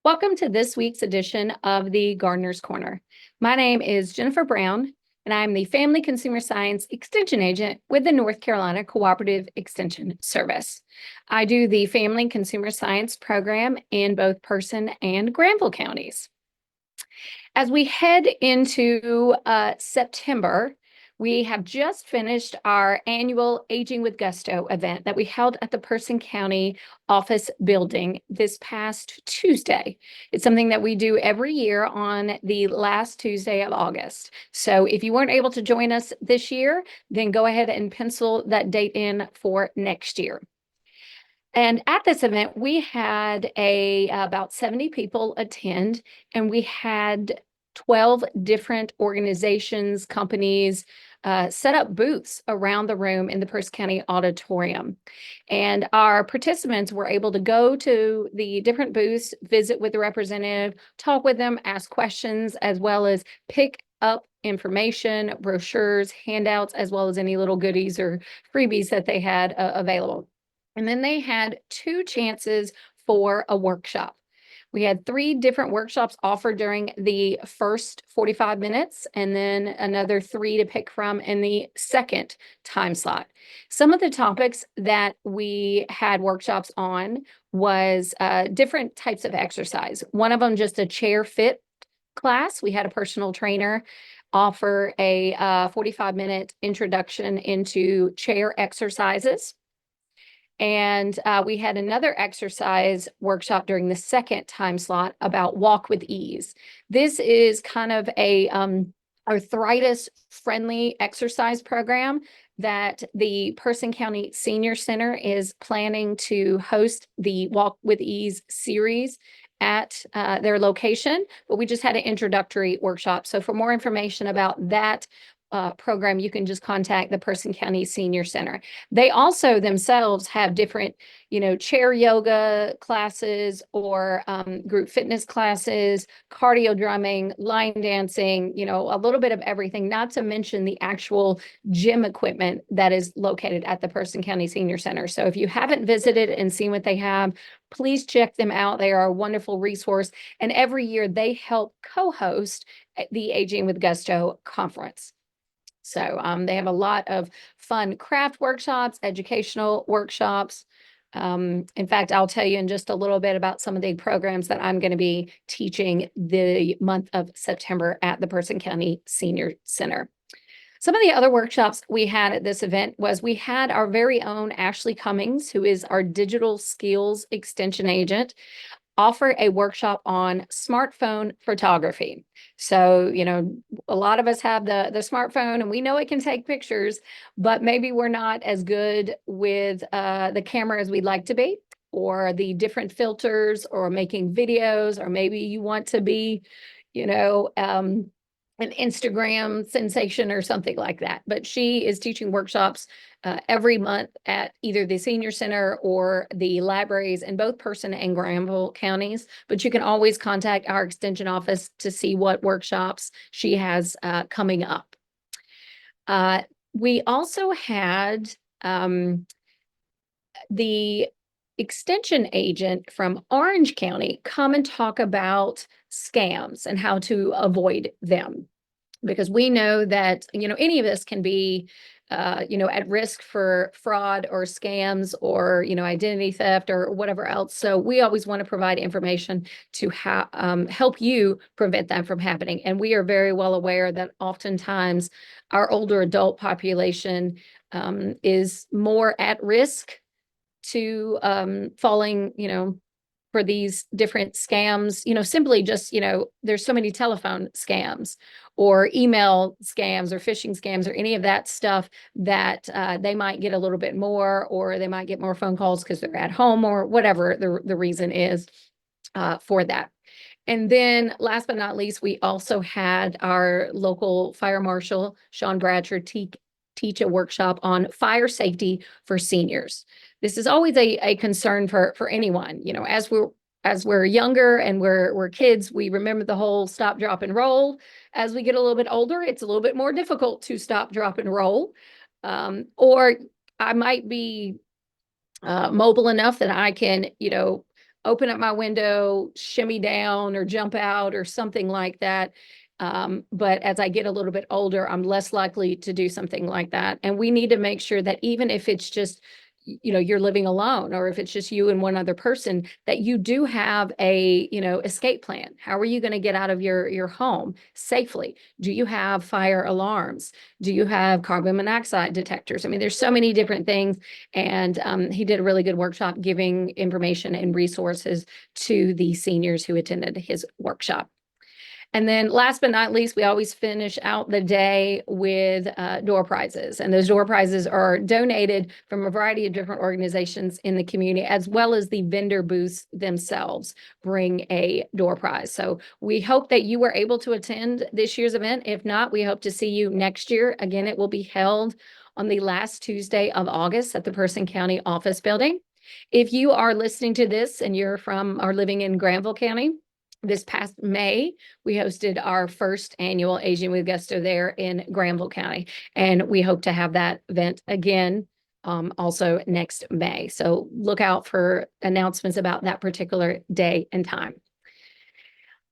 Welcome to this week's edition of the Gardener's Corner. My name is Jennifer Brown, and I'm the Family Consumer Science Extension Agent with the North Carolina Cooperative Extension Service. I do the Family Consumer Science program in both Person and Granville counties. As we head into September, we have just finished our annual Aging with Gusto event that we held at the Person County office building this past Tuesday. It's something that we do every year on the last Tuesday of August. So if you weren't able to join us this year, then go ahead and pencil that date in for next year. And at this event, we had about 70 people attend, and we had 12 different organizations, companies, set up booths around the room in the Pierce County Auditorium. And our participants were able to go to the different booths, visit with the representative, talk with them, ask questions, as well as pick up information, brochures, handouts, as well as any little goodies or freebies that they had available. And then they had 2 chances for a workshop. We had 3 different workshops offered during the first 45 minutes, and then another 3 to pick from in the second time slot. Some of the topics that we had workshops on was different types of exercise. One of them, just a chair fit class. We had a personal trainer offer a 45-minute introduction into chair exercises. And we had another exercise workshop during the second time slot about walk with ease. This is kind of a arthritis-friendly exercise program that the Person County Senior Center is planning to host the Walk with Ease series at their location, but we just had an introductory workshop. So for more information about that program, you can just contact the Person County Senior Center. They also themselves have different, chair yoga classes or group fitness classes, cardio drumming, line dancing, a little bit of everything, not to mention the actual gym equipment that is located at the Person County Senior Center. So if you haven't visited and seen what they have, please check them out. They are a wonderful resource. And every year they help co-host the Aging with Gusto conference. So they have a lot of fun craft workshops, educational workshops. In fact, I'll tell you in just a little bit about some of the programs that I'm going to be teaching the month of September at the Person County Senior Center. Some of the other workshops we had at this event was we had our very own Ashley Cummings, who is our digital skills extension agent, offer a workshop on smartphone photography. So, a lot of us have the smartphone and we know it can take pictures, but maybe we're not as good with the camera as we'd like to be, or the different filters, or making videos, or maybe you want to be, an Instagram sensation or something like that. But she is teaching workshops every month at either the senior center or the libraries in both Person and Granville counties. But you can always contact our extension office to see what workshops she has coming up. We also had the extension agent from Orange County come and talk about scams and how to avoid them. Because we know that, any of us can be, at risk for fraud or scams or, identity theft or whatever else. So we always want to provide information to help you prevent that from happening. And we are very well aware that oftentimes our older adult population is more at risk to falling, for these different scams, simply just, there's so many telephone scams or email scams or phishing scams or any of that stuff that they might get a little bit more, or they might get more phone calls because they're at home or whatever the reason is for that. And then last but not least, we also had our local fire marshal, Sean Bradsher, teach a workshop on fire safety for seniors. This is always a concern for anyone. As we're younger and we're kids, we remember the whole stop, drop, and roll. As we get a little bit older, it's a little bit more difficult to stop, drop, and roll. Or I might be mobile enough that I can, open up my window, shimmy down, or jump out, or something like that. But as I get a little bit older, I'm less likely to do something like that. And we need to make sure that even if it's just, you're living alone, or if it's just you and one other person, that you do have a, escape plan. How are you going to get out of your home safely? Do you have fire alarms? Do you have carbon monoxide detectors? I mean, there's so many different things. And he did a really good workshop giving information and resources to the seniors who attended his workshop. And then last but not least, we always finish out the day with door prizes. And those door prizes are donated from a variety of different organizations in the community, as well as the vendor booths themselves bring a door prize. So we hope that you were able to attend this year's event. If not, we hope to see you next year. Again, it will be held on the last Tuesday of August at the Person County Office Building. If you are listening to this and you're from or living in Granville County, this past May, we hosted our first annual Asian with Gusto there in Granville County, and we hope to have that event again also next May. So look out for announcements about that particular day and time.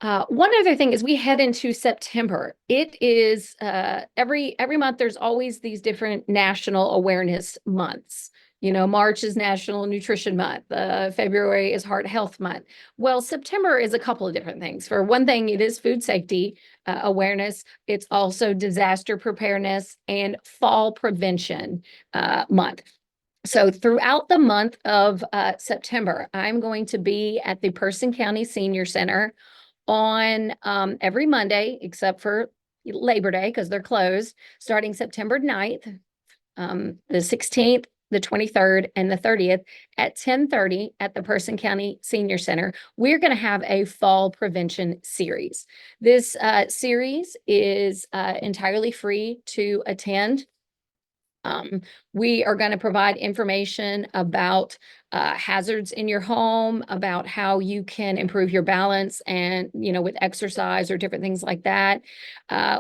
One other thing is we head into September. It is every month there's always these different national awareness months. March is National Nutrition Month. February is Heart Health Month. Well, September is a couple of different things. For one thing, it is food safety awareness. It's also disaster preparedness and fall prevention month. So throughout the month of September, I'm going to be at the Person County Senior Center on every Monday, except for Labor Day, because they're closed, starting September 9th, the 16th, the 23rd, and the 30th at 10:30 at the Person County Senior Center. We're going to have a fall prevention series. This series is entirely free to attend. We are going to provide information about hazards in your home, about how you can improve your balance and, with exercise or different things like that,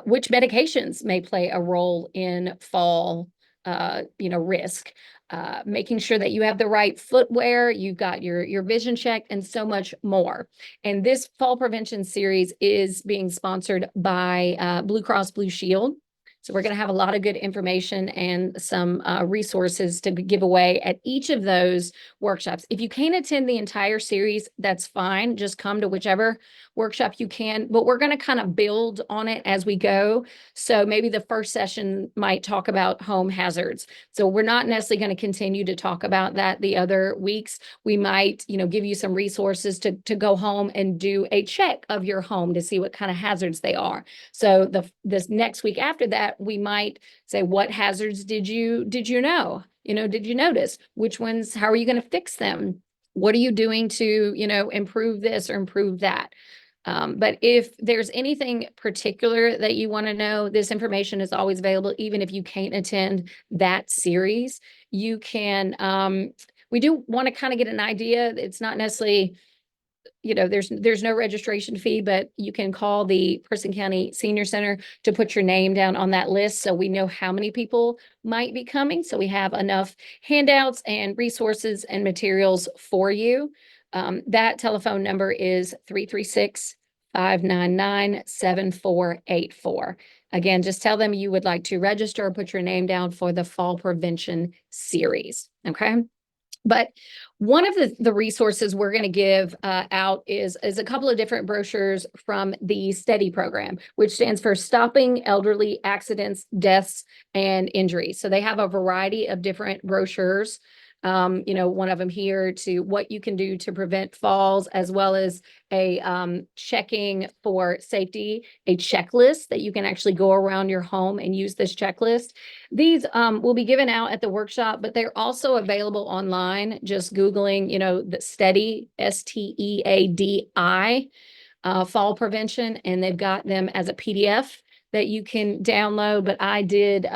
which medications may play a role in fall, risk, making sure that you have the right footwear, you've got your vision checked, and so much more. And this fall prevention series is being sponsored by Blue Cross Blue Shield. So we're going to have a lot of good information and some resources to give away at each of those workshops. If you can't attend the entire series, that's fine. Just come to whichever workshop you can, but we're going to kind of build on it as we go. So maybe the first session might talk about home hazards. So we're not necessarily going to continue to talk about that the other weeks. We might, give you some resources to go home and do a check of your home to see what kind of hazards they are. So this next week after that, we might say, what hazards did you know? Did you notice? Which ones, how are you going to fix them? What are you doing to, improve this or improve that? But if there's anything particular that you want to know, this information is always available. Even if you can't attend that series, you can, we do want to kind of get an idea. It's not necessarily, there's no registration fee, but you can call the Person County Senior Center to put your name down on that list so we know how many people might be coming. So we have enough handouts and resources and materials for you. That telephone number is 336-599-7484. Again, just tell them you would like to register or put your name down for the fall prevention series. Okay. But one of the resources we're going to give out is a couple of different brochures from the STEADY program, which stands for Stopping Elderly Accidents, Deaths, and Injuries. So they have a variety of different brochures. One of them here to what you can do to prevent falls, as well as a checking for safety, a checklist that you can actually go around your home and use this checklist. These will be given out at the workshop, but they're also available online. Just Googling, the STEADY, STEADI, fall prevention, and they've got them as a PDF that you can download. But I did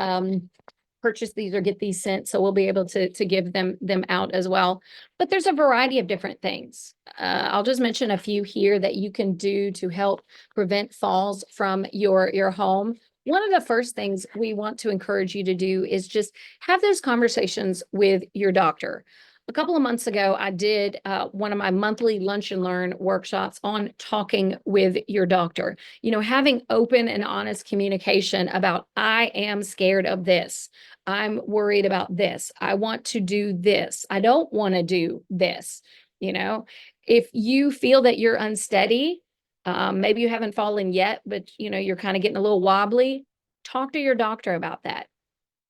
purchase these or get these sent, so we'll be able to give them out as well. But there's a variety of different things. I'll just mention a few here that you can do to help prevent falls from your home. One of the first things we want to encourage you to do is just have those conversations with your doctor. A couple of months ago, I did one of my monthly lunch and learn workshops on talking with your doctor. Having open and honest communication about, I am scared of this. I'm worried about this. I want to do this. I don't want to do this. You know, if you feel that you're unsteady, maybe you haven't fallen yet, but you're kind of getting a little wobbly, talk to your doctor about that.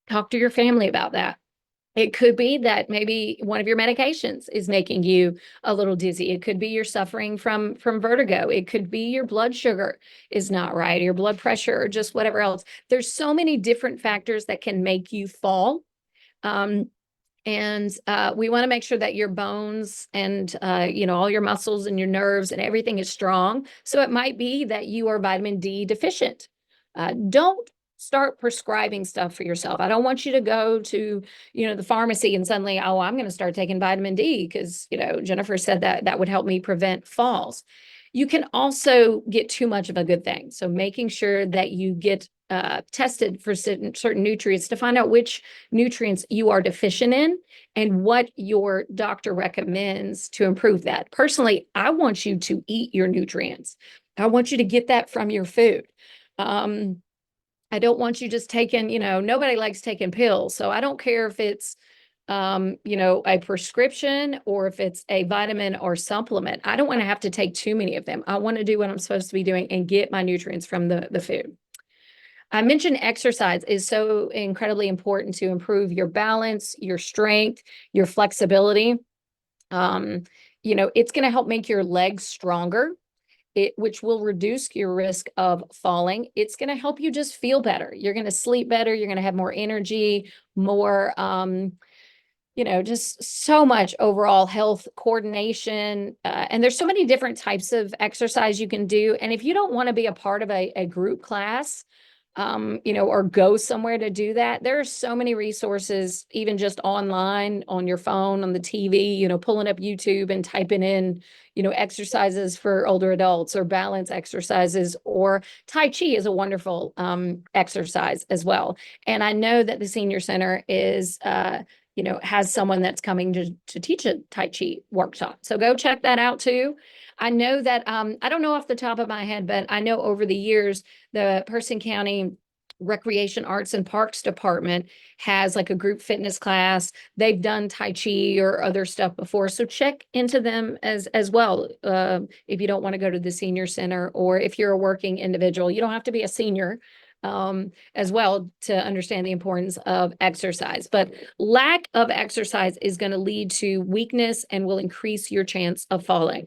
Talk to your family about that. It could be that maybe one of your medications is making you a little dizzy. It could be you're suffering from vertigo. It could be your blood sugar is not right, or your blood pressure, or just whatever else. There's so many different factors that can make you fall. Um, and we want to make sure that your bones and all your muscles and your nerves and everything is strong. So it might be that you are vitamin D deficient. Don't start prescribing stuff for yourself. I don't want you to go to the pharmacy and suddenly, oh, I'm going to start taking vitamin D because Jennifer said that that would help me prevent falls. You can also get too much of a good thing. So making sure that you get tested for certain nutrients to find out which nutrients you are deficient in and what your doctor recommends to improve that. Personally, I want you to eat your nutrients. I want you to get that from your food. I don't want you just taking, nobody likes taking pills. So I don't care if it's a prescription or if it's a vitamin or supplement. I don't want to have to take too many of them. I want to do what I'm supposed to be doing and get my nutrients from the food. I mentioned exercise is so incredibly important to improve your balance, your strength, your flexibility. It's going to help make your legs stronger, which will reduce your risk of falling. It's going to help you just feel better. You're going to sleep better. You're going to have more energy, more, just so much overall health coordination. And there's so many different types of exercise you can do. And if you don't want to be a part of a group class, or go somewhere to do that. There are so many resources, even just online, on your phone, on the TV, pulling up YouTube and typing in, exercises for older adults or balance exercises, or Tai Chi is a wonderful exercise as well. And I know that the senior center is, has someone that's coming to teach a Tai Chi workshop. So go check that out too. I know that, I don't know off the top of my head, but I know over the years, the Person County Recreation Arts and Parks Department has like a group fitness class. They've done Tai Chi or other stuff before. So check into them as well. If you don't want to go to the senior center, or if you're a working individual, you don't have to be a senior as well to understand the importance of exercise. But lack of exercise is going to lead to weakness and will increase your chance of falling.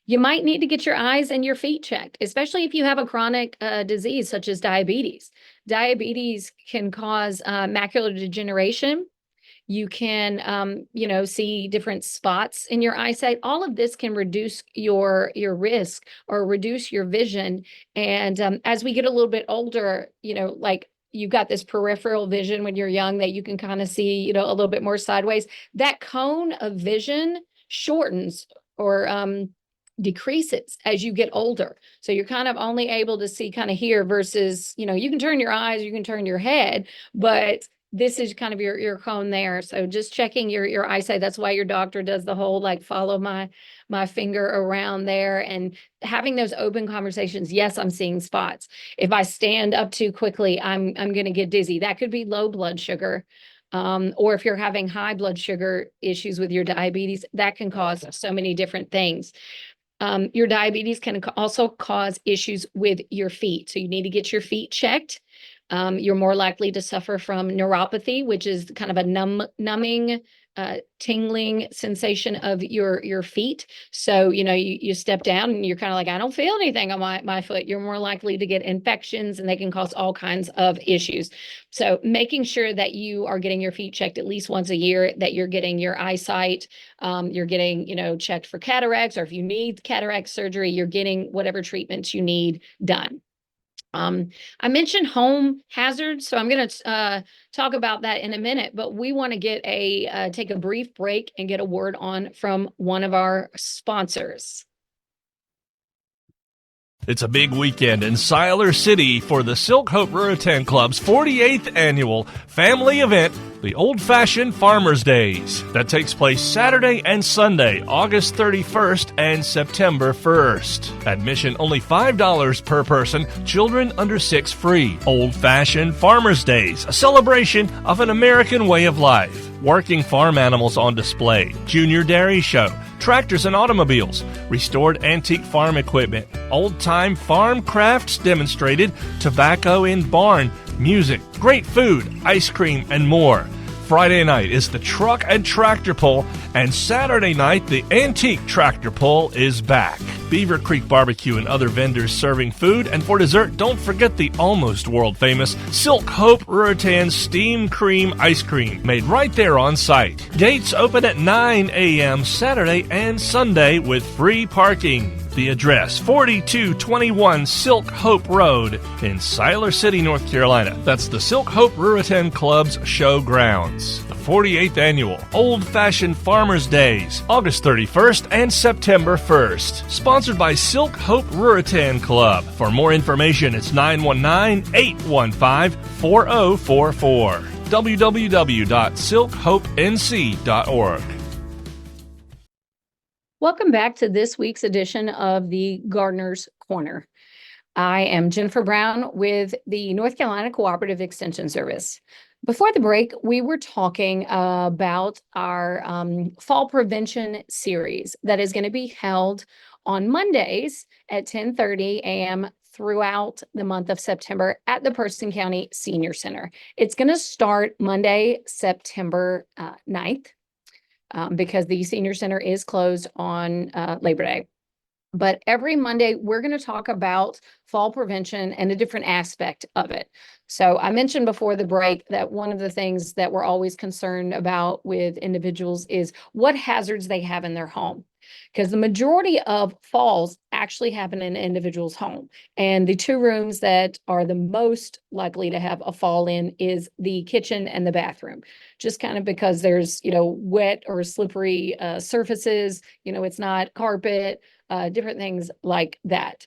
You might need to get your eyes and your feet checked, especially if you have a chronic disease such as diabetes. Diabetes can cause macular degeneration. You can, see different spots in your eyesight. All of this can reduce your risk or reduce your vision. And as we get a little bit older, like you've got this peripheral vision when you're young that you can kind of see, a little bit more sideways. That cone of vision shortens or decreases as you get older. So you're kind of only able to see kind of here versus, you can turn your eyes, you can turn your head, but this is kind of your cone there. So just checking your eyesight. That's why your doctor does the whole like follow my finger around there and having those open conversations. Yes, I'm seeing spots. If I stand up too quickly, I'm going to get dizzy. That could be low blood sugar. Or if you're having high blood sugar issues with your diabetes, that can cause so many different things. Your diabetes can also cause issues with your feet. So you need to get your feet checked. You're more likely to suffer from neuropathy, which is kind of a numbing, tingling sensation of your feet. So, you step down and you're kind of like, I don't feel anything on my foot. You're more likely to get infections and they can cause all kinds of issues. So making sure that you are getting your feet checked at least once a year, that you're getting your eyesight, you're getting, checked for cataracts, or if you need cataract surgery, you're getting whatever treatments you need done. I mentioned home hazards, so I'm going to talk about that in a minute, but we want to take a brief break and get a word on from one of our sponsors. It's a big weekend in Siler City for the Silk Hope Ruritan Club's 48th annual family event, the Old Fashioned Farmers Days, that takes place Saturday and Sunday, August 31st and September 1st. Admission only $5 per person, children under 6 free. Old Fashioned Farmers Days, a celebration of an American way of life. Working farm animals on display, junior dairy show, tractors and automobiles, restored antique farm equipment, old-time farm crafts demonstrated, tobacco in barn, music, great food, ice cream, and more. Friday night is the truck and tractor pull, and Saturday night the antique tractor pull is back. Beaver Creek Barbecue and other vendors serving food, and for dessert, don't forget the almost world-famous Silk Hope Ruritan Steam Cream Ice Cream, made right there on site. Gates open at 9 a.m. Saturday and Sunday with free parking. The address, 4221 Silk Hope Road in Siler City, North Carolina. That's the Silk Hope Ruritan Club's showgrounds. The 48th Annual Old Fashioned Farmers Days, August 31st and September 1st. Sponsored by Silk Hope Ruritan Club. For more information, it's 919-815-4044. www.silkhopenc.org. Welcome back to this week's edition of the Gardener's Corner. I am Jennifer Brown with the North Carolina Cooperative Extension Service. Before the break, we were talking about our fall prevention series that is going to be held on Mondays at 10:30 a.m. throughout the month of September at the Person County Senior Center. It's going to start Monday, September 9th. Because the senior center is closed on Labor Day. But every Monday, we're going to talk about fall prevention and a different aspect of it. So I mentioned before the break that one of the things that we're always concerned about with individuals is what hazards they have in their home. Because the majority of falls actually happen in an individual's home. And the two rooms that are the most likely to have a fall in is the kitchen and the bathroom. Just kind of because there's, wet or slippery surfaces, it's not carpet, different things like that.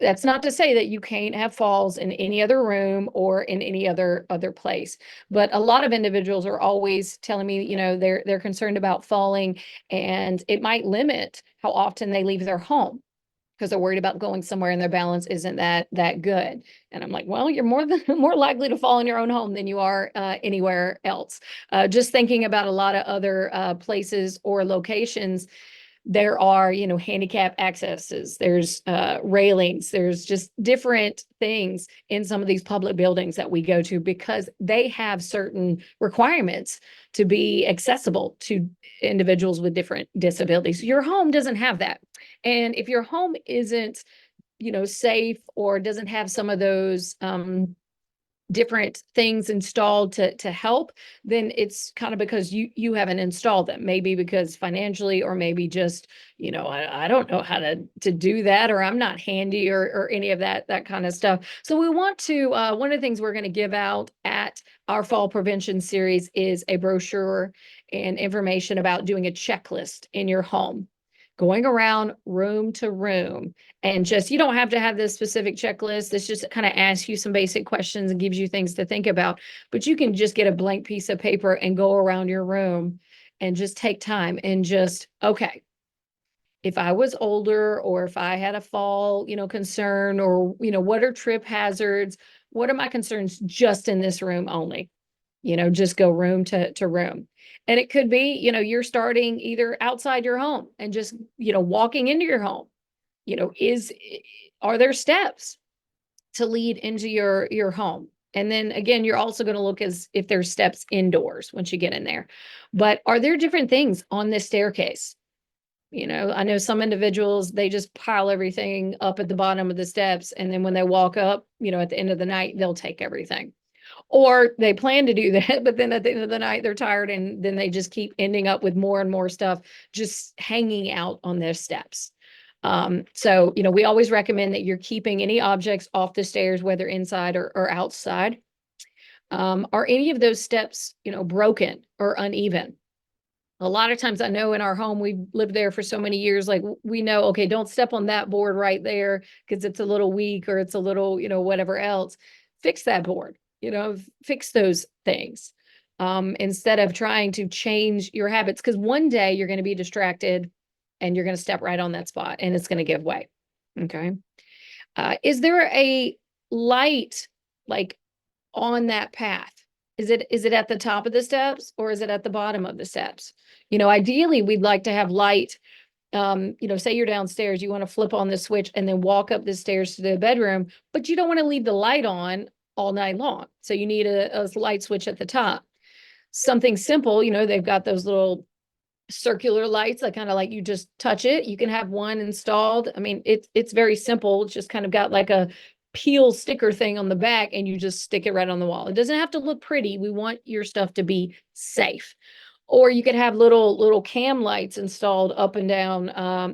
That's not to say that you can't have falls in any other room or in any other place. But a lot of individuals are always telling me, they're concerned about falling, and it might limit how often they leave their home because they're worried about going somewhere and their balance isn't that good. And I'm like, well, you're more likely to fall in your own home than you are anywhere else. Just thinking about a lot of other places or locations, there are, handicap accesses, there's railings, there's just different things in some of these public buildings that we go to because they have certain requirements to be accessible to individuals with different disabilities. Your home doesn't have that. And if your home isn't, safe or doesn't have some of those different things installed to help, then it's kind of because you haven't installed them. Maybe because financially, or maybe just, I don't know how to do that, or I'm not handy, or any of that kind of stuff. So we want to, one of the things we're going to give out at our fall prevention series is a brochure and information about doing a checklist in your home, going around room to room. And just, you don't have to have this specific checklist. This just kind of asks you some basic questions and gives you things to think about. But you can just get a blank piece of paper and go around your room and just take time and just, okay, if I was older, or if I had a fall, concern, or, what are trip hazards? What are my concerns just in this room only? Just go room to room. And it could be, you're starting either outside your home and just, walking into your home, are there steps to lead into your home? And then again, you're also going to look as if there's steps indoors once you get in there. But are there different things on this staircase? I know some individuals, they just pile everything up at the bottom of the steps. And then when they walk up, at the end of the night, they'll take everything. Or they plan to do that, but then at the end of the night, they're tired, and then they just keep ending up with more and more stuff just hanging out on their steps. So, we always recommend that you're keeping any objects off the stairs, whether inside or outside. Are any of those steps, broken or uneven? A lot of times I know in our home, we've lived there for so many years, like we know, okay, don't step on that board right there because it's a little weak or it's a little, whatever else. Fix that board, fix those things. Instead of trying to change your habits, because one day you're going to be distracted and you're going to step right on that spot and it's going to give way. Okay. Is there a light like on that path? Is it at the top of the steps or is it at the bottom of the steps? Ideally, we'd like to have light. Say you're downstairs, you want to flip on the switch and then walk up the stairs to the bedroom, but you don't want to leave the light on all night long. So you need a light switch at the top. Something simple, they've got those little circular lights that kind of like you just touch it. You can have one installed. I mean, it's very simple. It's just kind of got like a peel sticker thing on the back and you just stick it right on the wall. It doesn't have to look pretty. We want your stuff to be safe. Or you could have little cam lights installed up and down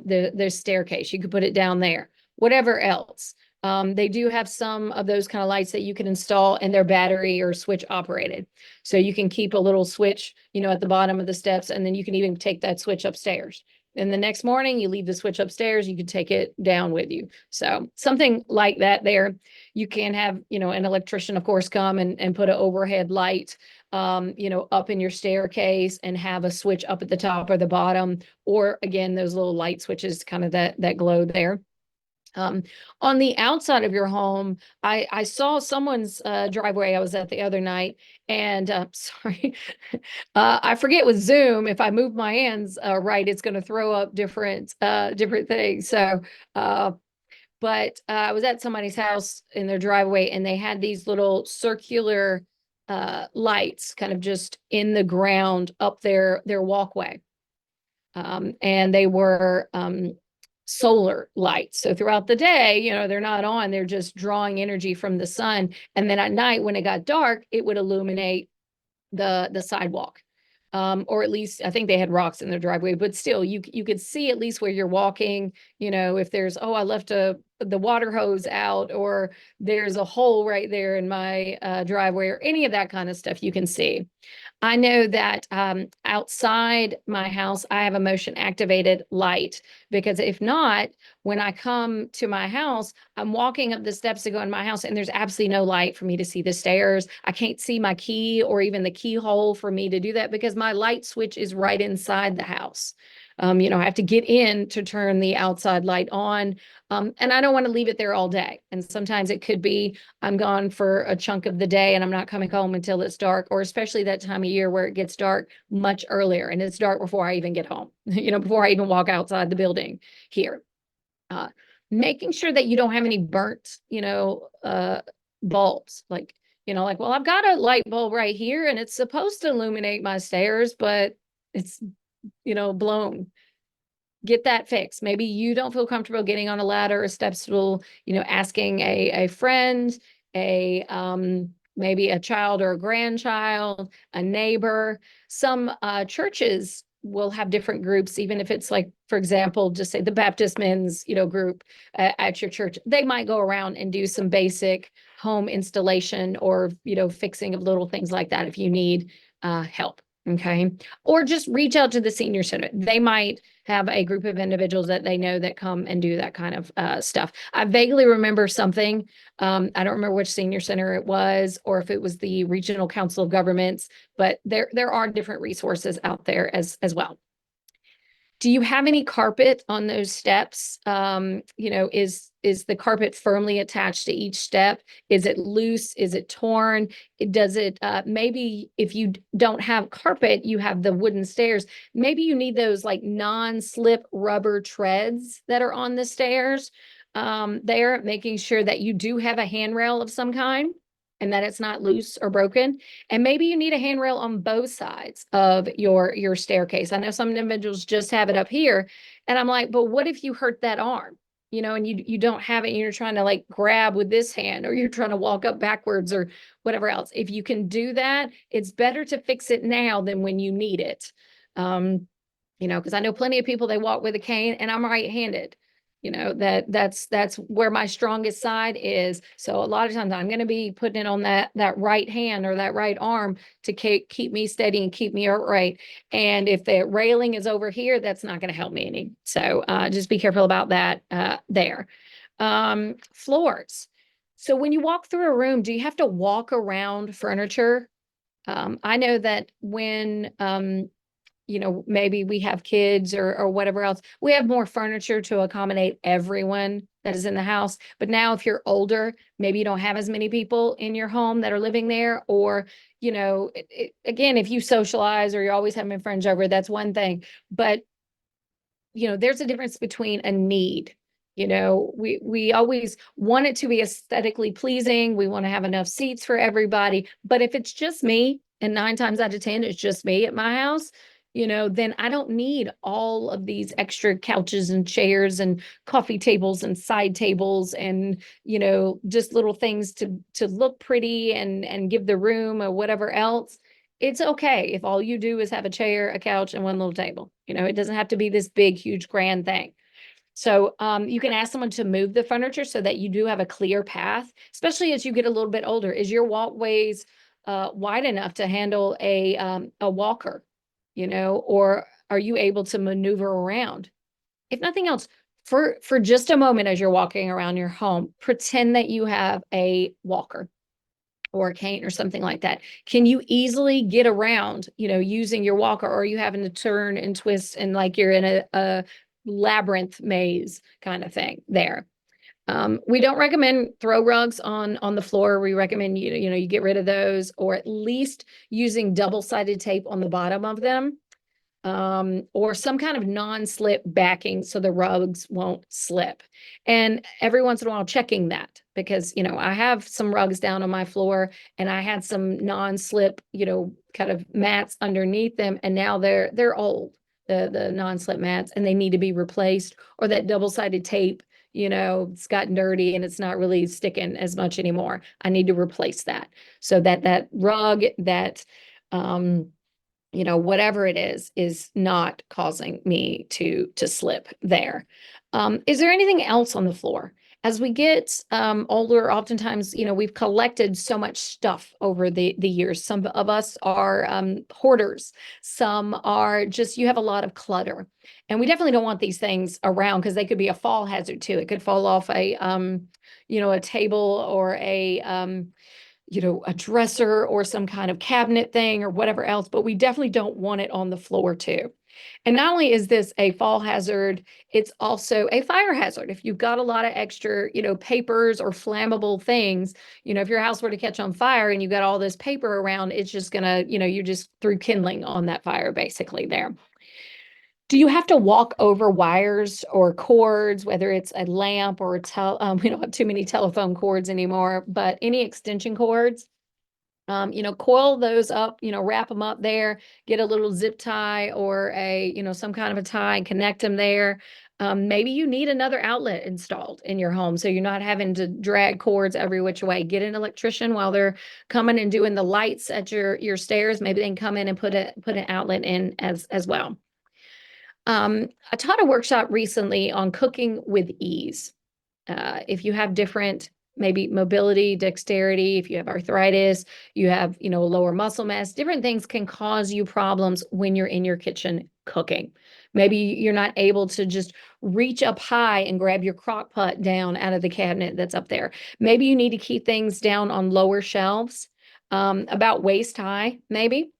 the staircase. You could put it down there. Whatever else. They do have some of those kind of lights that you can install and they're battery or switch operated. So you can keep a little switch, at the bottom of the steps, and then you can even take that switch upstairs. And the next morning you leave the switch upstairs, you can take it down with you. So something like that there. You can have, an electrician, of course, come and put an overhead light, up in your staircase and have a switch up at the top or the bottom, or again, those little light switches, kind of that glow there. On the outside of your home, I saw someone's driveway I was at the other night, and sorry, I forget with Zoom, if I move my hands right, it's going to throw up different things. So, but I was at somebody's house in their driveway, and they had these little circular lights, kind of just in the ground up their walkway, and they were solar lights. So throughout the day, they're not on, they're just drawing energy from the sun. And then at night, when it got dark, it would illuminate the sidewalk. Or at least I think they had rocks in their driveway, but still you could see at least where you're walking, if there's, oh, I left the water hose out, or there's a hole right there in my driveway, or any of that kind of stuff you can see. I know that outside my house, I have a motion activated light, because if not, when I come to my house, I'm walking up the steps to go in my house and there's absolutely no light for me to see the stairs. I can't see my key or even the keyhole for me to do that because my light switch is right inside the house. I have to get in to turn the outside light on. And I don't want to leave it there all day. And sometimes it could be I'm gone for a chunk of the day and I'm not coming home until it's dark, or especially that time of year where it gets dark much earlier and it's dark before I even get home, before I even walk outside the building here. Making sure that you don't have any burnt, bulbs, like, well, I've got a light bulb right here and it's supposed to illuminate my stairs, but it's, blown. Get that fixed. Maybe you don't feel comfortable getting on a ladder or step stool, asking a friend, maybe a child or a grandchild, a neighbor. Some churches will have different groups, even if it's like, for example, just say the Baptist men's, group at your church. They might go around and do some basic home installation or, fixing of little things like that if you need help. Okay. Or just reach out to the senior center. They might have a group of individuals that they know that come and do that kind of stuff. I vaguely remember something. I don't remember which senior center it was, or if it was the Regional Council of Governments, but there are different resources out there as well. Do you have any carpet on those steps? Is the carpet firmly attached to each step? Is it loose? Is it torn? Does it, maybe if you don't have carpet, you have the wooden stairs. Maybe you need those like non-slip rubber treads that are on the stairs. There, making sure that you do have a handrail of some kind and that it's not loose or broken. And maybe you need a handrail on both sides of your staircase. I know some individuals just have it up here. And I'm like, but what if you hurt that arm? And you don't have it and you're trying to like grab with this hand, or you're trying to walk up backwards or whatever else. If you can do that, it's better to fix it now than when you need it. Because I know plenty of people, they walk with a cane, and I'm right-handed. That's where my strongest side is. So a lot of times I'm going to be putting it on that right hand or that right arm to keep me steady and keep me upright. And if the railing is over here, that's not going to help me any. So just be careful about that there. Floors. So when you walk through a room, do you have to walk around furniture? I know that when maybe we have kids or whatever else, we have more furniture to accommodate everyone that is in the house. But now if you're older, maybe you don't have as many people in your home that are living there, or, again, if you socialize or you're always having friends over, that's one thing. But there's a difference between a need. We always want it to be aesthetically pleasing. We want to have enough seats for everybody. But if it's just me, and 9 times out of 10, it's just me at my house, then I don't need all of these extra couches and chairs and coffee tables and side tables and, just little things to look pretty and give the room or whatever else. It's okay if all you do is have a chair, a couch, and one little table. It doesn't have to be this big, huge, grand thing. So you can ask someone to move the furniture so that you do have a clear path, especially as you get a little bit older. Is your walkways wide enough to handle a walker, or are you able to maneuver around? If nothing else, for just a moment as you're walking around your home, pretend that you have a walker or a cane or something like that. Can you easily get around, using your walker, or are you having to turn and twist and like you're in a labyrinth maze kind of thing there? We don't recommend throw rugs on the floor. We recommend you get rid of those, or at least using double-sided tape on the bottom of them, or some kind of non-slip backing so the rugs won't slip. And every once in a while checking that, because, I have some rugs down on my floor and I had some non-slip, kind of mats underneath them. And now they're old, the non-slip mats, and they need to be replaced, or that double-sided tape, it's gotten dirty and it's not really sticking as much anymore. I need to replace that so that rug, that, whatever it is not causing me to slip there. Is there anything else on the floor? As we get older, oftentimes, we've collected so much stuff over the years. Some of us are hoarders. Some are just, you have a lot of clutter. And we definitely don't want these things around because they could be a fall hazard too. It could fall off a table or a dresser or some kind of cabinet thing or whatever else, but we definitely don't want it on the floor too. And not only is this a fall hazard, it's also a fire hazard. If you've got a lot of extra, papers or flammable things, if your house were to catch on fire and you got all this paper around, it's just gonna, you just threw kindling on that fire basically there. Do you have to walk over wires or cords, whether it's a lamp or we don't have too many telephone cords anymore, but any extension cords? Coil those up, wrap them up there, get a little zip tie or some kind of a tie and connect them there. Maybe you need another outlet installed in your home so you're not having to drag cords every which way. Get an electrician while they're coming and doing the lights at your stairs. Maybe they can come in and put an outlet in as well. I taught a workshop recently on cooking with ease. If you have different, maybe mobility, dexterity, if you have arthritis, you have, lower muscle mass, different things can cause you problems when you're in your kitchen cooking. Maybe you're not able to just reach up high and grab your crock pot down out of the cabinet that's up there. Maybe you need to keep things down on lower shelves, about waist high, maybe.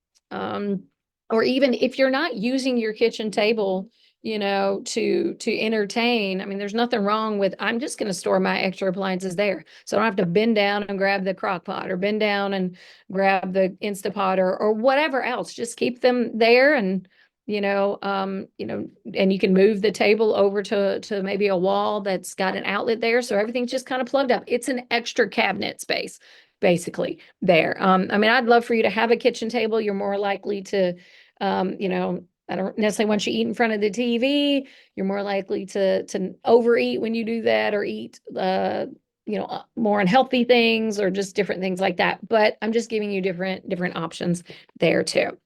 Or even if you're not using your kitchen table, to entertain. I mean, there's nothing wrong with, I'm just going to store my extra appliances there. So I don't have to bend down and grab the crock pot or bend down and grab the Instapot or whatever else. Just keep them there and, and you can move the table over to maybe a wall that's got an outlet there. So everything's just kind of plugged up. It's an extra cabinet space basically there. I mean, I'd love for you to have a kitchen table. You're more likely to, I don't necessarily want you to eat in front of the TV. You're more likely to overeat when you do that, or eat, more unhealthy things or just different things like that. But I'm just giving you different options there too.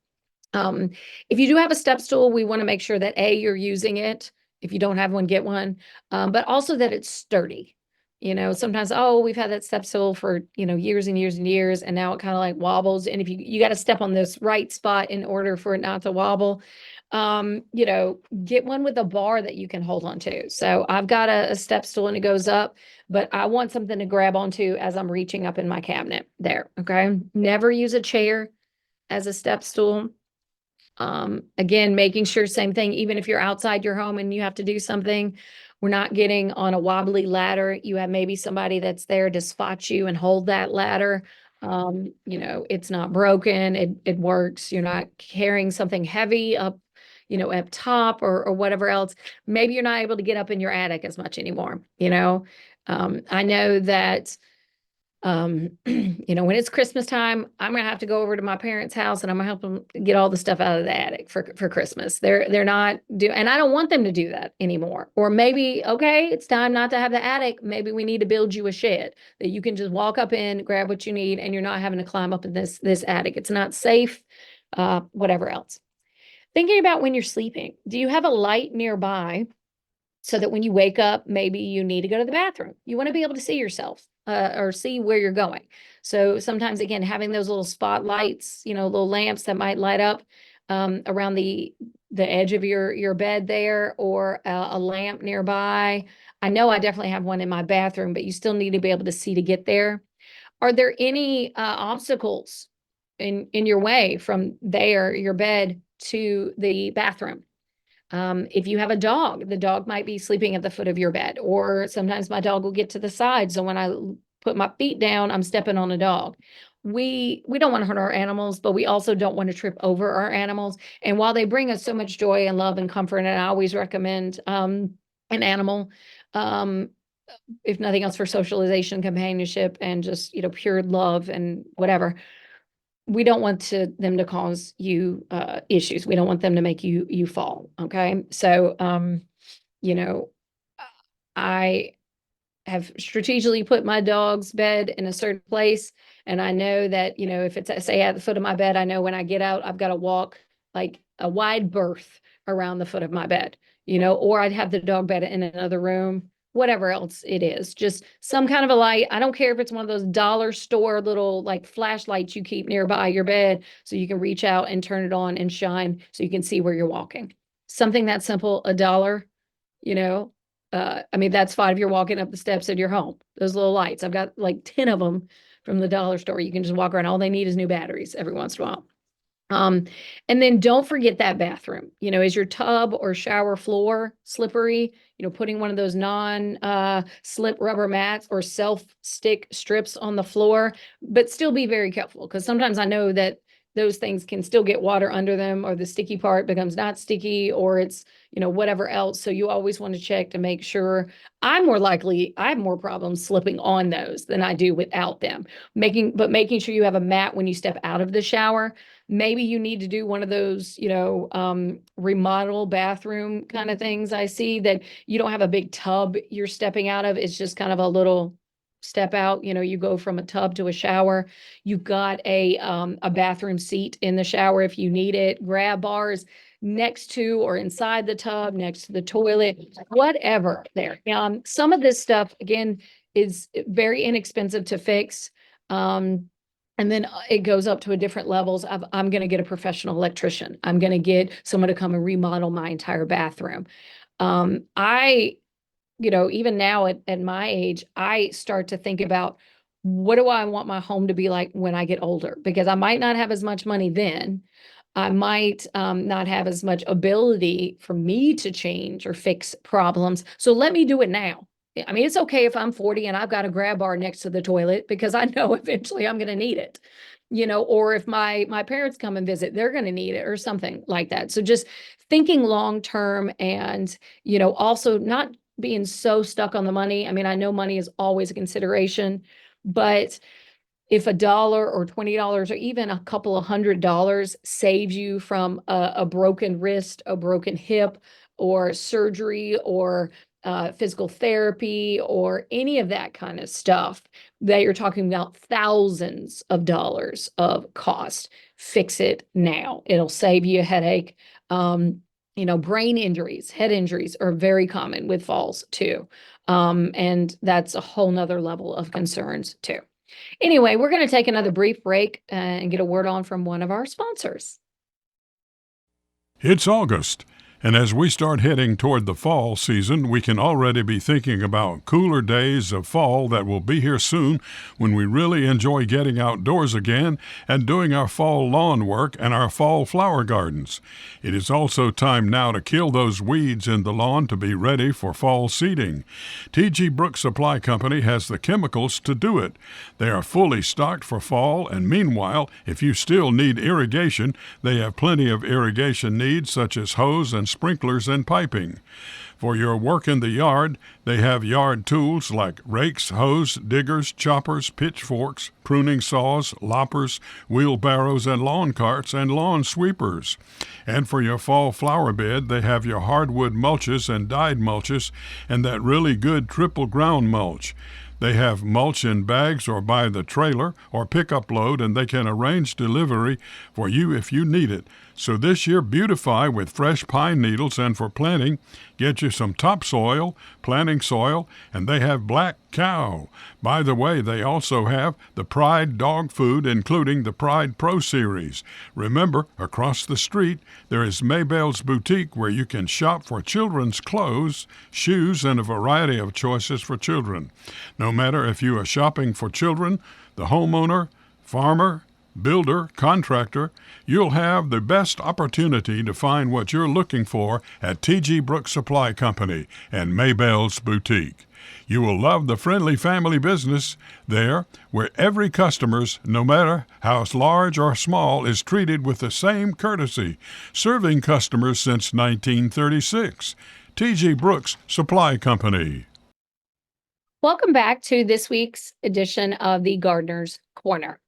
If you do have a step stool, we want to make sure that A, you're using it, If you don't have one, get one. But also that it's sturdy. Sometimes, oh, we've had that step stool for, years and years and years, and now it kind of like wobbles. And if you got to step on this right spot in order for it not to wobble, get one with a bar that you can hold on to. So I've got a step stool and it goes up, but I want something to grab onto as I'm reaching up in my cabinet there. Okay. Never use a chair as a step stool. Again, making sure same thing, even if you're outside your home and you have to do something, we're not getting on a wobbly ladder. You have maybe somebody that's there to spot you and hold that ladder. It's not broken. It works. You're not carrying something heavy up, up top or whatever else. Maybe you're not able to get up in your attic as much anymore. I know that when it's Christmas time, I'm gonna have to go over to my parents' house and I'm gonna help them get all the stuff out of the attic for Christmas. They're not and I don't want them to do that anymore. Or maybe, okay, it's time not to have the attic. Maybe we need to build you a shed that you can just walk up in, grab what you need, and you're not having to climb up in this attic. It's not safe, whatever else. Thinking about when you're sleeping, do you have a light nearby so that when you wake up, maybe you need to go to the bathroom? You want to be able to see yourself or see where you're going. So sometimes, again, having those little spotlights, little lamps that might light up around the edge of your bed there, or a lamp nearby. I know I definitely have one in my bathroom, but you still need to be able to see to get there. Are there any obstacles in your way from there, your bed, to the bathroom? If you have a dog, the dog might be sleeping at the foot of your bed, or sometimes my dog will get to the side. So when I put my feet down, I'm stepping on a dog. We don't want to hurt our animals, but we also don't want to trip over our animals. And while they bring us so much joy and love and comfort, and I always recommend an animal, um, if nothing else, for socialization, companionship, and just pure love and whatever, we don't want them to cause you issues. We don't want them to make you fall. Okay. So, you know, I have strategically put my dog's bed in a certain place. And I know that, if it's, say, at the foot of my bed, I know when I get out, I've got to walk like a wide berth around the foot of my bed, or I'd have the dog bed in another room, whatever else it is, just some kind of a light. I don't care if it's one of those dollar store little like flashlights you keep nearby your bed so you can reach out and turn it on and shine so you can see where you're walking. Something that simple, $1, you know, I mean, that's fine if you're walking up the steps of your home. Those little lights, I've got like 10 of them from the dollar store. You can just walk around. All they need is new batteries every once in a while. Um, and then don't forget that bathroom. Is your tub or shower floor slippery? Putting one of those non-slip rubber mats or self-stick strips on the floor, but still be very careful, because sometimes I know that those things can still get water under them, or the sticky part becomes not sticky, or it's, whatever else. So you always want to check to make sure. I have more problems slipping on those than I do without them. Making sure you have a mat when you step out of the shower. Maybe you need to do one of those, remodel bathroom kind of things. I see that you don't have a big tub you're stepping out of. It's just kind of a little step out. You go from a tub to a shower. You've got a bathroom seat in the shower if you need it. Grab bars next to or inside the tub, next to the toilet, whatever there. Some of this stuff, again, is very inexpensive to fix. And then it goes up to a different levels of, I'm going to get a professional electrician. I'm going to get someone to come and remodel my entire bathroom. I, even now at my age, I start to think about, what do I want my home to be like when I get older? Because I might not have as much money then. I might not have as much ability for me to change or fix problems. So let me do it now. I mean, it's okay if I'm 40 and I've got a grab bar next to the toilet, because I know eventually I'm going to need it, or if my parents come and visit, they're going to need it or something like that. So just thinking long term, and, also not being so stuck on the money. I mean, I know money is always a consideration, but if $1 or $20 or even a couple of $100 saves you from a broken wrist, a broken hip, or surgery, or physical therapy, or any of that kind of stuff, that you're talking about thousands of dollars of cost, fix it now. It'll save you a headache. Brain injuries, head injuries are very common with falls too. And that's a whole nother level of concerns too. Anyway, we're going to take another brief break and get a word on from one of our sponsors. It's August, and as we start heading toward the fall season, we can already be thinking about cooler days of fall that will be here soon when we really enjoy getting outdoors again and doing our fall lawn work and our fall flower gardens. It is also time now to kill those weeds in the lawn to be ready for fall seeding. T.G. Brooks Supply Company has the chemicals to do it. They are fully stocked for fall, and meanwhile, if you still need irrigation, they have plenty of irrigation needs such as hose and sprinklers and piping. For your work in the yard, they have yard tools like rakes, hoes, diggers, choppers, pitchforks, pruning saws, loppers, wheelbarrows and lawn carts, and lawn sweepers. And for your fall flower bed, they have your hardwood mulches and dyed mulches and that really good triple ground mulch. They have mulch in bags or by the trailer or pickup load, and they can arrange delivery for you if you need it. So this year, beautify with fresh pine needles, and for planting, get you some topsoil, planting soil, and they have Black Cow. By the way, they also have the Pride dog food, including the Pride Pro Series. Remember, across the street, there is Maybelle's Boutique, where you can shop for children's clothes, shoes, and a variety of choices for children. No matter if you are shopping for children, the homeowner, farmer, builder, contractor, you'll have the best opportunity to find what you're looking for at T.G. Brooks Supply Company and Maybelle's Boutique. You will love the friendly family business there, where every customer, no matter how large or small, is treated with the same courtesy, serving customers since 1936. T.G. Brooks Supply Company. Welcome back to this week's edition of the Gardener's Corner.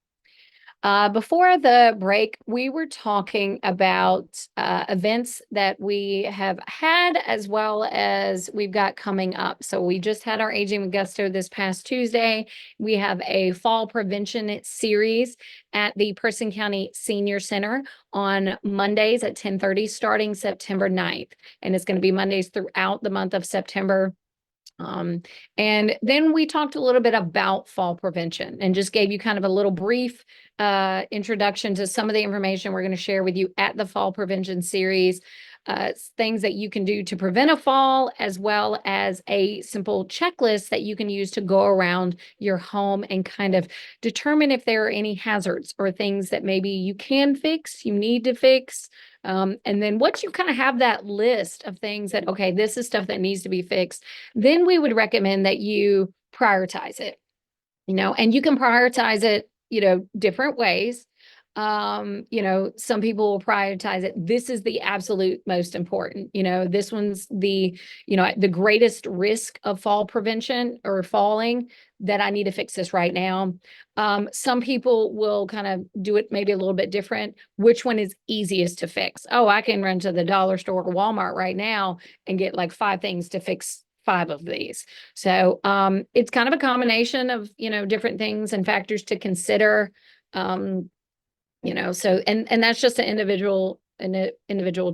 Before the break, we were talking about events that we have had as well as we've got coming up. So we just had our Aging with Gusto this past Tuesday. We have a fall prevention series at the Person County Senior Center on Mondays at 10:30 starting September 9th. And it's going to be Mondays throughout the month of September. And then we talked a little bit about fall prevention and just gave you kind of a little brief introduction to some of the information we're going to share with you at the fall prevention series, things that you can do to prevent a fall, as well as a simple checklist that you can use to go around your home and kind of determine if there are any hazards or things that maybe you can fix, you need to fix. And then once you kind of have that list of things that, okay, this is stuff that needs to be fixed, then we would recommend that you prioritize it, and you can prioritize it, different ways. Some people will prioritize it. This is the absolute most important. This one's the greatest risk of fall prevention or falling that I need to fix this right now. Some people will kind of do it maybe a little bit different. Which one is easiest to fix? Oh, I can run to the dollar store or Walmart right now and get like 5 things to fix 5 of these. So it's kind of a combination of, different things and factors to consider. So and that's just an individual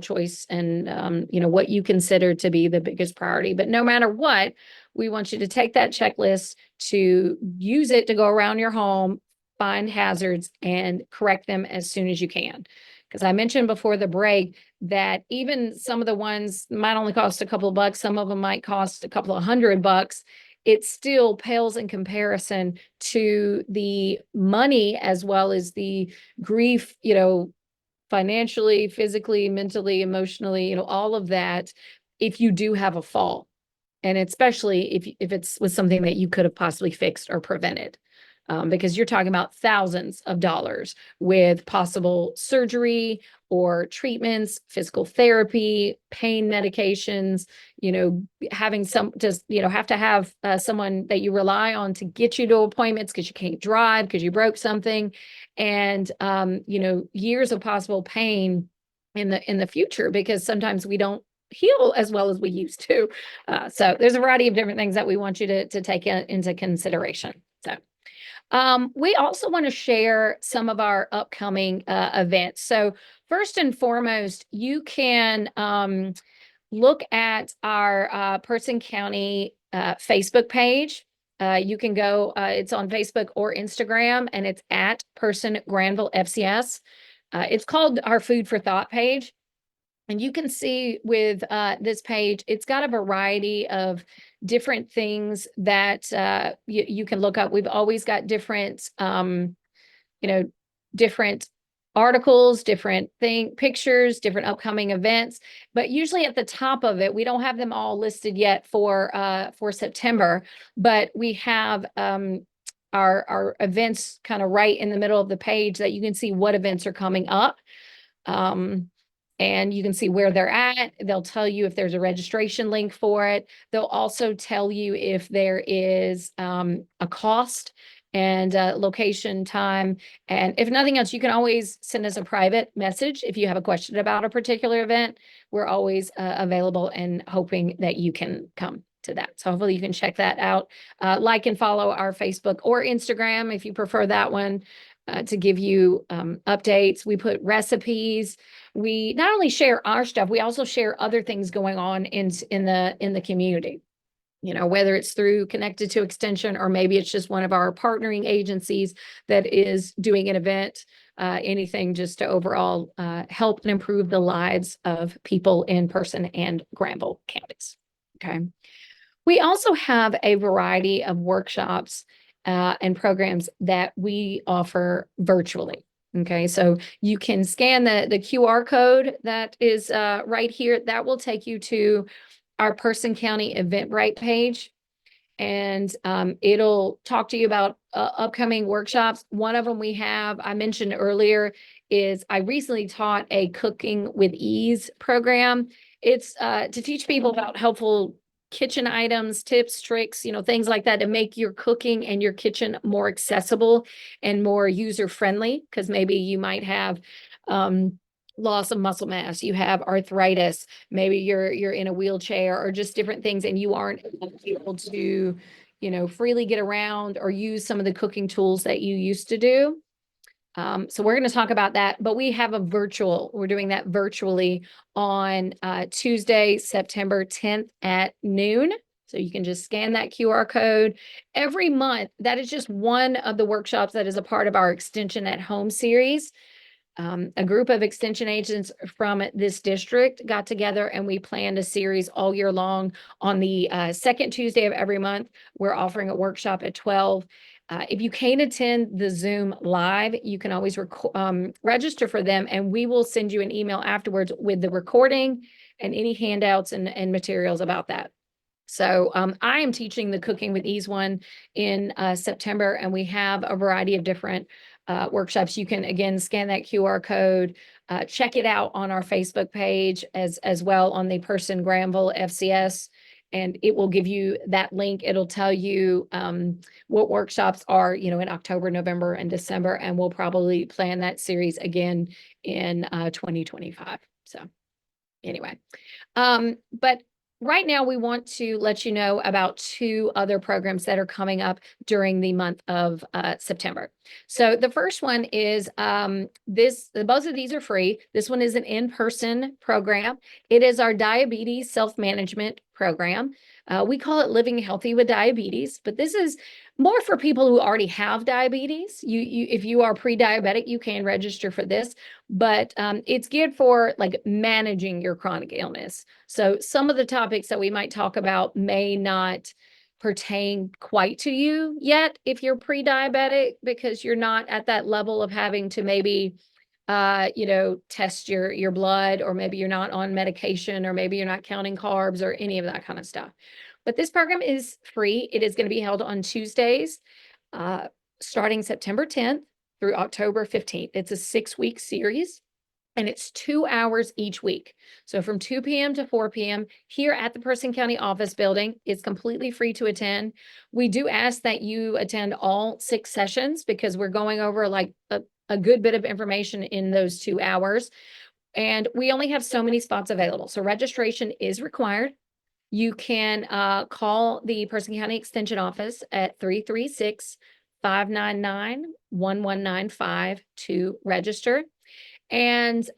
choice and what you consider to be the biggest priority. But no matter what, we want you to take that checklist, to use it to go around your home, find hazards, and correct them as soon as you can. Because I mentioned before the break that even some of the ones might only cost a couple of bucks, some of them might cost a couple of $100. It still pales in comparison to the money as well as the grief, financially, physically, mentally, emotionally, all of that, if you do have a fall. And especially if it's with something that you could have possibly fixed or prevented. Because you're talking about thousands of dollars with possible surgery or treatments, physical therapy, pain medications, having have to have someone that you rely on to get you to appointments because you can't drive because you broke something, and years of possible pain in the future, because sometimes we don't heal as well as we used to. So there's a variety of different things that we want you to take into consideration. So we also want to share some of our upcoming events. So First and foremost, you can look at our Person County Facebook page. You can go, it's on Facebook or Instagram, and it's at Person Granville FCS. It's called our Food for Thought page. And you can see with this page, it's got a variety of different things that you can look up. We've always got different you know, different articles, different pictures, different upcoming events. But usually at the top of it, we don't have them all listed yet for September, but we have our events kind of right in the middle of the page that you can see what events are coming up. And you can see where they're at. They'll tell you if there's a registration link for it. They'll also tell you if there is a cost and location, time. And if nothing else, you can always send us a private message if you have a question about a particular event. We're always available and hoping that you can come to that. So hopefully you can check that out. Like and follow our Facebook or Instagram if you prefer that one. To give you updates. We put recipes. We not only share our stuff, we also share other things going on in the community. You know, whether it's through Connected to Extension or maybe it's just one of our partnering agencies that is doing an event, anything just to overall help and improve the lives of people in Person and Granville counties. Okay. We also have a variety of workshops and programs that we offer virtually. Okay, so you can scan the QR code that is right here. That will take you to our Person County Eventbrite page, and it'll talk to you about upcoming workshops. One of them I mentioned earlier, is I recently taught a Cooking with Ease program. It's to teach people about helpful kitchen items, tips, tricks, things like that to make your cooking and your kitchen more accessible and more user-friendly, because maybe you might have loss of muscle mass, you have arthritis, maybe you're in a wheelchair or just different things, and you aren't able to, freely get around or use some of the cooking tools that you used to do. So we're going to talk about that, but we're doing that virtually on Tuesday, September 10th at noon. So you can just scan that QR code every month. That is just one of the workshops that is a part of our Extension at Home series. A group of extension agents from this district got together and we planned a series all year long. On the second Tuesday of every month, we're offering a workshop at 12. If you can't attend the Zoom live, you can always register for them, and we will send you an email afterwards with the recording and any handouts and materials about that. So I am teaching the Cooking with Ease one in September, and we have a variety of different workshops. You can, again, scan that QR code, check it out on our Facebook page as well on the Person Granville FCS, and it will give you that link. It'll tell you what workshops are, in October, November, and December, and we'll probably plan that series again in 2025. So anyway, but right now we want to let you know about two other programs that are coming up during the month of September. So the first one is both of these are free. This one is an in-person program. It is our diabetes self-management program. We call it Living Healthy with Diabetes, but this is more for people who already have diabetes. If you are pre-diabetic, you can register for this, but it's geared for like managing your chronic illness. So some of the topics that we might talk about may not pertain quite to you yet if you're pre-diabetic, because you're not at that level of having to maybe test your blood, or maybe you're not on medication, or maybe you're not counting carbs or any of that kind of stuff. But this program is free. It is going to be held on Tuesdays, starting September 10th through October 15th. It's a 6-week series, and it's 2 hours each week. So from 2 p.m. to 4 p.m. here at the Person County office building. It's completely free to attend. We do ask that you attend all 6 sessions, because we're going over like a good bit of information in those 2 hours. And we only have so many spots available. So registration is required. You can call the Person County Extension office at 336-599-1195 to register. And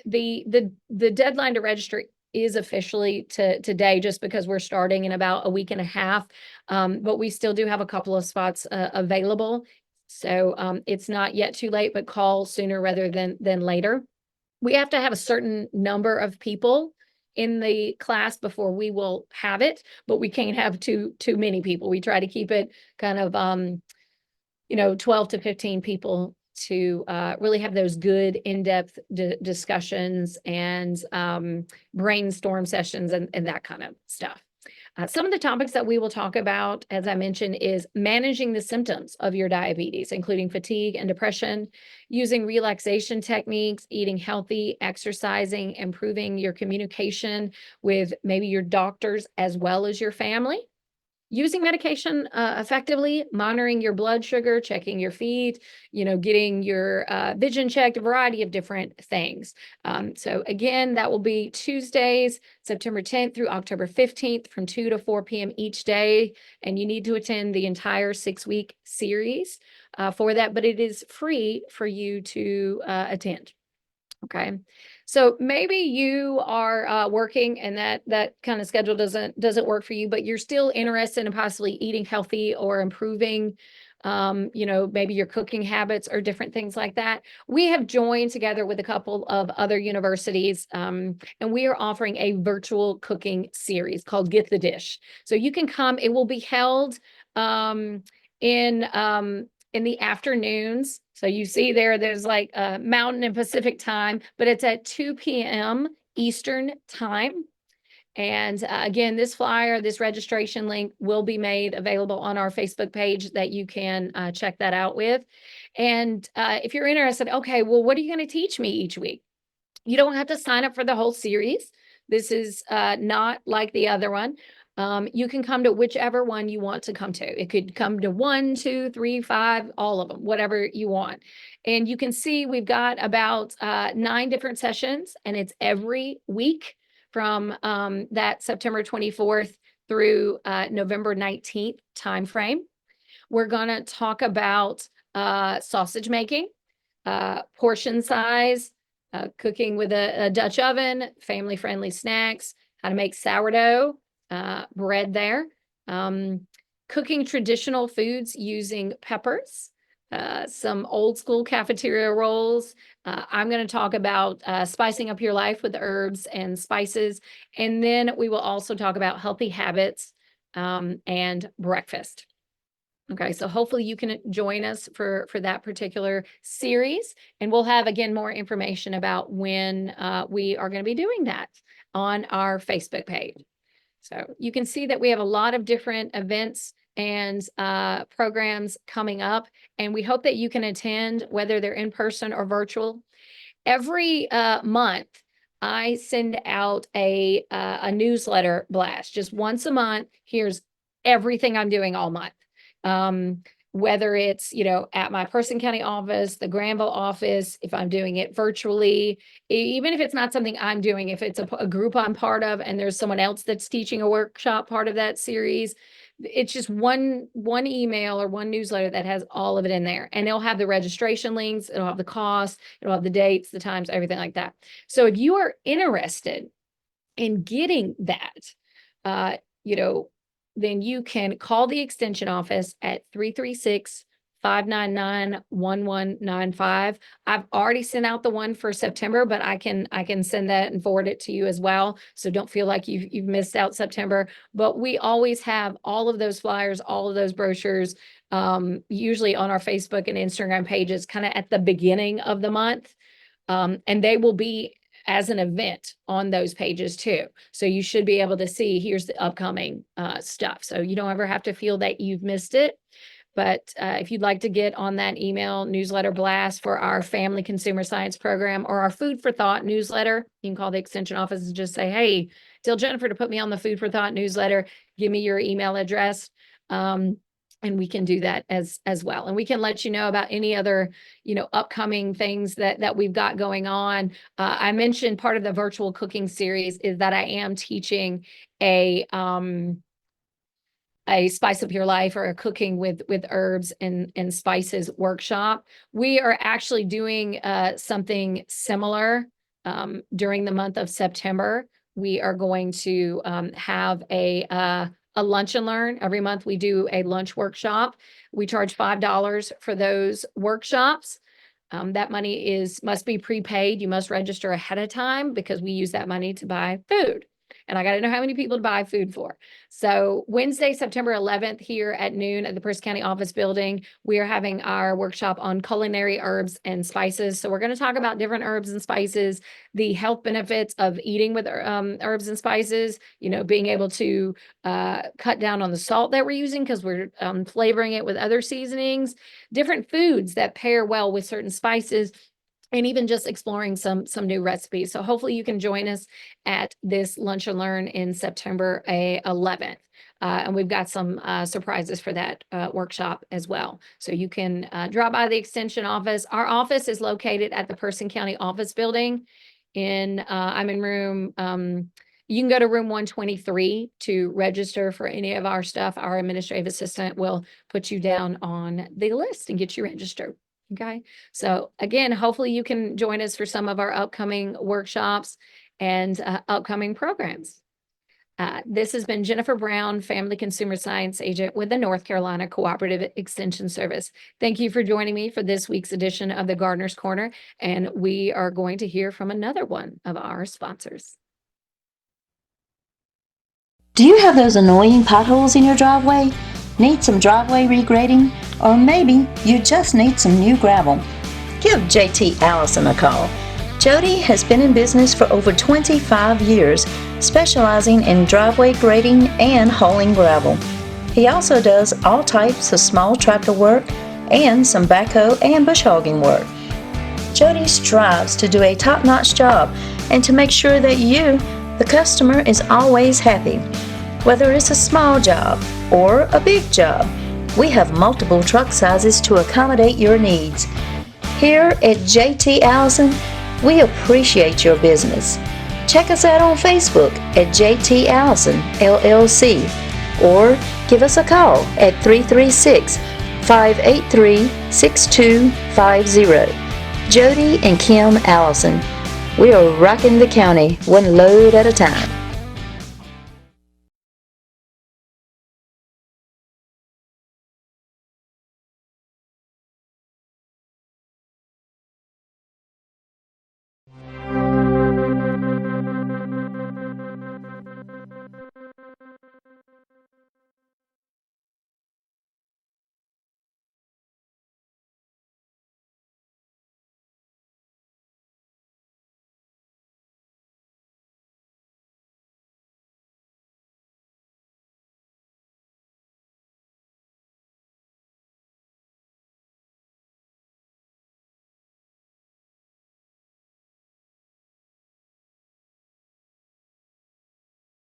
the deadline to register is officially today, just because we're starting in about a week and a half. But we still do have a couple of spots available. So it's not yet too late, but call sooner rather than later. We have to have a certain number of people in the class before we will have it, but we can't have too many people. We try to keep it kind of 12 to 15 people to really have those good in-depth discussions and brainstorm sessions and that kind of stuff. Some of the topics that we will talk about, as I mentioned, is managing the symptoms of your diabetes, including fatigue and depression, using relaxation techniques, eating healthy, exercising, improving your communication with maybe your doctors as well as your family, using medication effectively, monitoring your blood sugar, checking your feet, getting your vision checked, a variety of different things. So again, that will be Tuesdays, September 10th through October 15th from 2 to 4 p.m. each day. And you need to attend the entire 6-week series for that, but it is free for you to attend. Okay. So maybe you are working and that kind of schedule doesn't work for you, but you're still interested in possibly eating healthy or improving, maybe your cooking habits or different things like that. We have joined together with a couple of other universities, and we are offering a virtual cooking series called Get the Dish. So you can come. It will be held in the afternoons. So you see there's like Mountain and Pacific time, but it's at 2 p.m. Eastern time. And again, this flyer, this registration link will be made available on our Facebook page that you can check that out with. And if you're interested, okay, well, what are you going to teach me each week? You don't have to sign up for the whole series. This is not like the other one. You can come to whichever one you want to come to. It could come to 1, 2, 3, 5, all of them, whatever you want. And you can see we've got about 9 different sessions, and it's every week from that September 24th through November 19th timeframe. We're going to talk about sausage making, portion size, cooking with a Dutch oven, family-friendly snacks, how to make sourdough, bread there, cooking traditional foods using peppers, some old school cafeteria rolls. I'm going to talk about spicing up your life with herbs and spices. And then we will also talk about healthy habits and breakfast. Okay, so hopefully you can join us for that particular series, and we'll have again more information about when we are going to be doing that on our Facebook page. So you can see that we have a lot of different events and programs coming up, and we hope that you can attend, whether they're in person or virtual. Every month, I send out a newsletter blast just once a month. Here's everything I'm doing all month. Whether it's, at my Person County office, the Granville office, if I'm doing it virtually, even if it's not something I'm doing, if it's a group I'm part of and there's someone else that's teaching a workshop part of that series, it's just one email or one newsletter that has all of it in there, and it'll have the registration links, it'll have the cost, it'll have the dates, the times, everything like that. So if you are interested in getting that, then you can call the extension office at 336-599-1195. I've already sent out the one for September, but I can send that and forward it to you as well. So don't feel like you've missed out September. But we always have all of those flyers, all of those brochures, usually on our Facebook and Instagram pages, kind of at the beginning of the month. And they will be as an event on those pages too. So you should be able to see, here's the upcoming stuff. So you don't ever have to feel that you've missed it. But if you'd like to get on that email newsletter blast for our Family Consumer Science program or our Food for Thought newsletter, you can call the extension office and just say, hey, tell Jennifer to put me on the Food for Thought newsletter. Give me your email address. And we can do that as well. And we can let you know about any other, upcoming things that we've got going on. I mentioned part of the virtual cooking series is that I am teaching a a Spice Up Your Life or a cooking with herbs and spices workshop. We are actually doing something similar during the month of September. We are going to have a lunch and learn. Every month we do a lunch workshop. We charge $5 for those workshops. That money must be prepaid. You must register ahead of time because we use that money to buy food. And I got to know how many people to buy food for. So Wednesday, September 11th, here at noon at the Pierce County Office Building, we are having our workshop on culinary herbs and spices. So we're going to talk about different herbs and spices, the health benefits of eating with herbs and spices, being able to cut down on the salt that we're using because we're flavoring it with other seasonings, different foods that pair well with certain spices, and even just exploring some new recipes. So hopefully you can join us at this Lunch and Learn in September 11th. And we've got some surprises for that workshop as well. So you can drop by the Extension office. Our office is located at the Person County Office Building. I'm in room, you can go to room 123 to register for any of our stuff. Our administrative assistant will put you down on the list and get you registered. Okay. So again, hopefully you can join us for some of our upcoming workshops and upcoming programs. This has been Jennifer Brown, Family Consumer Science Agent with the North Carolina Cooperative Extension Service. Thank you for joining me for this week's edition of the Gardener's Corner, and we are going to hear from another one of our sponsors. Do you have those annoying potholes in your driveway? Need some driveway regrading? Or maybe you just need some new gravel? Give JT Allison a call. Jody has been in business for over 25 years, specializing in driveway grading and hauling gravel. He also does all types of small tractor work and some backhoe and bush hogging work. Jody strives to do a top-notch job and to make sure that you, the customer, is always happy. Whether it's a small job or a big job, we have multiple truck sizes to accommodate your needs. Here at JT Allison, we appreciate your business. Check us out on Facebook at JT Allison LLC or give us a call at 336-583-6250. Jody and Kim Allison. We are rocking the county one load at a time.